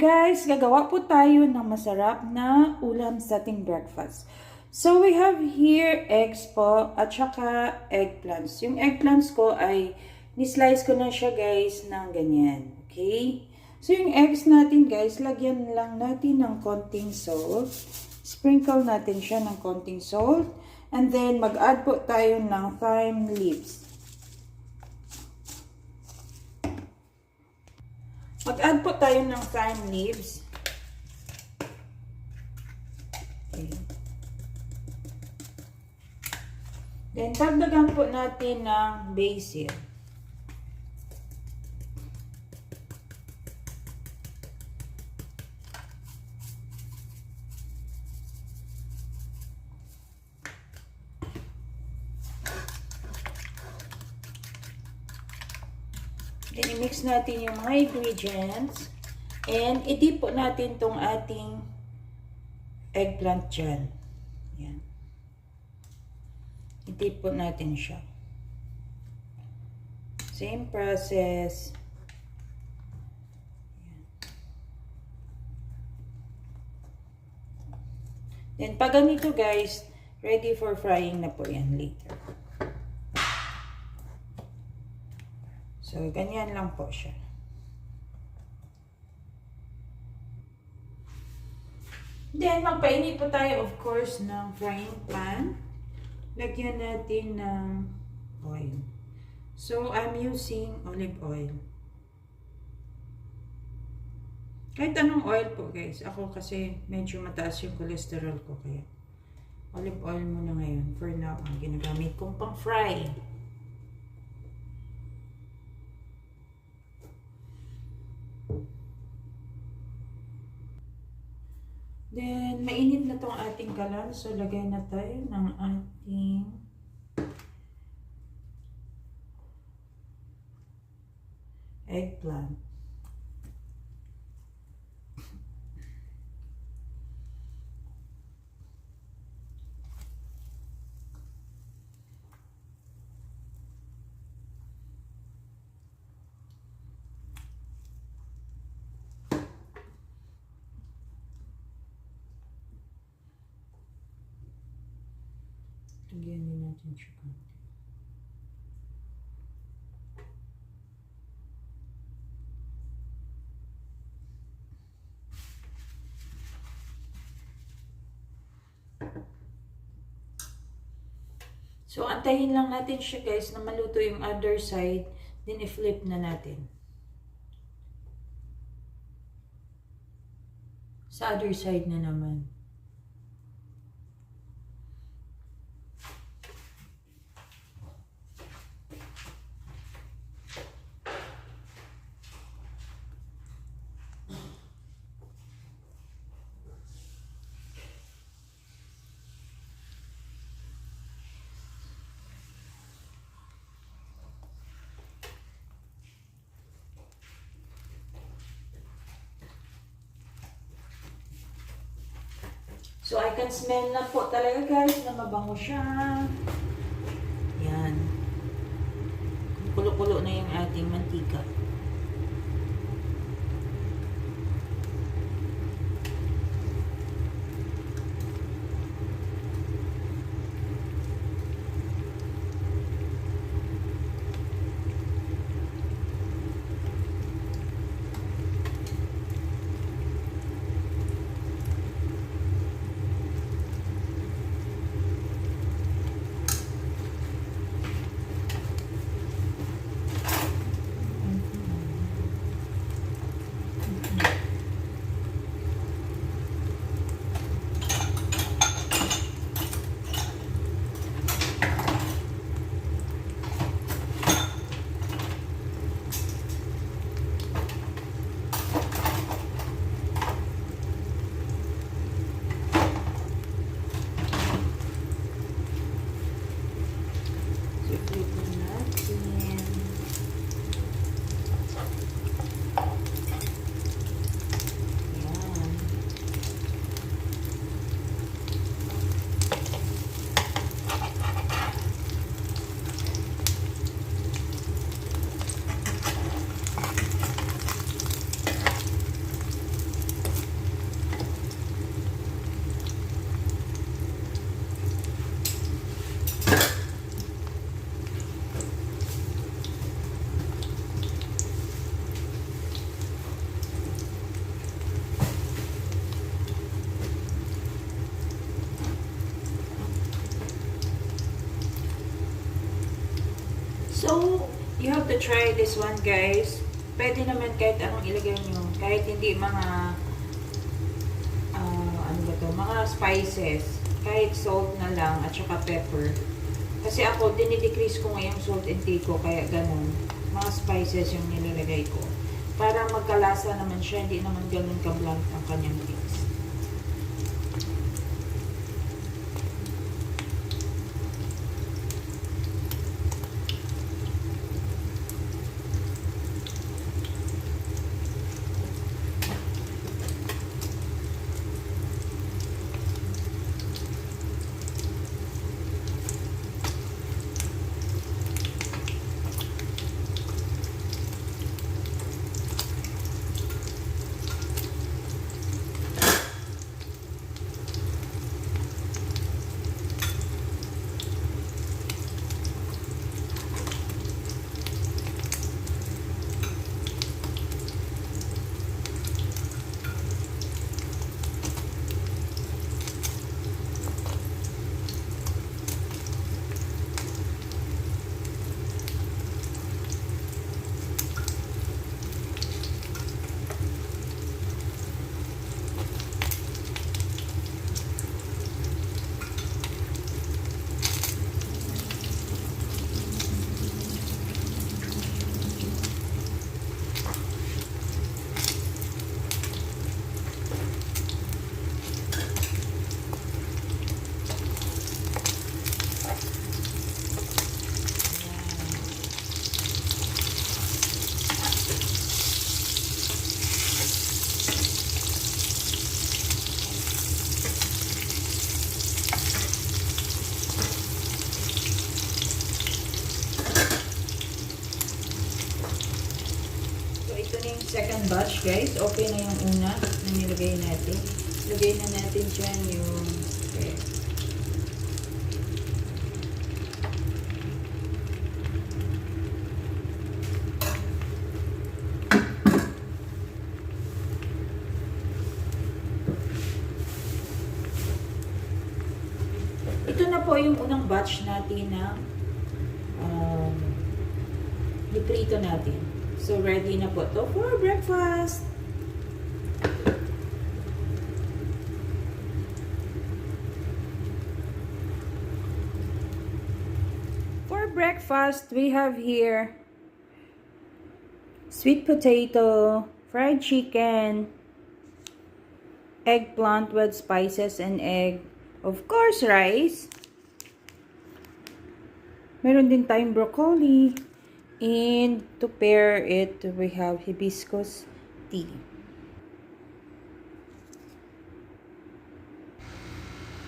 guys, gagawa po tayo ng masarap na ulam sa ating breakfast. So we have here eggs po at saka eggplants. Yung eggplants ko ay ni-slice ko na siya guys ng ganyan. Okay? So yung eggs natin guys, lagyan lang natin ng konting salt. Sprinkle natin siya ng konting salt. And then mag-add po tayo ng thyme leaves. Mag-add po tayo ng thyme leaves. Okay. Then, dagdagan po natin ng basil. Then, i-mix natin yung mga ingredients. And, i-dip po natin tong ating eggplant dyan. Yan. I-dip po natin siya. Same process. Yan. Then, pag ganito guys, ready for frying na po yan later. So, ganyan lang po siya. Then, magpainit po tayo, of course, ng frying pan. Lagyan natin ng oil. So, I'm using olive oil. Kahit anong oil po, guys. Ako kasi medyo mataas yung cholesterol ko, kaya olive oil muna ngayon. For now, ang ginagamit kong pang-fry. Then, mainit na tong ating kalan. So, lagay na tayo ng ating eggplant. Lagyan din natin siya konti. So, antayin lang natin siya guys na maluto yung other side. Then, i-flip na natin. Sa other side na naman. So, I can smell na po talaga guys na mabango siya. Yan. Kulo-kulo na yung ating mantika. So, you have to try this one, guys. Pwede naman kahit anong ilagay nyo. Kahit hindi mga, ano ba to, mga spices. Kahit salt na lang at saka pepper. Kasi ako, dinidecrease ko ngayong salt intake ko, kaya ganun. Mga spices yung nilalagay ko. Para magkalasa naman siya, hindi naman ganun ka-blunt ang kanyang taste. Second batch, guys. Okay na yung una na nilagay natin. Lagay na natin dyan yung egg. Ito na po yung unang batch natin na niprito natin. So, ready na po to for breakfast. For breakfast, we have here sweet potato, fried chicken, eggplant with spices and egg. Of course, rice. Meron din tayong broccoli. And to pair it, we have hibiscus tea.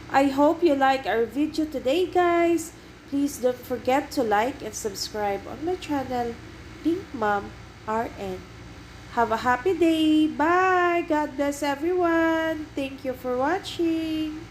I hope you like our video today, guys. Please don't forget to like and subscribe on my channel, Pink Mom RN. Have a happy day. Bye. God bless everyone. Thank you for watching.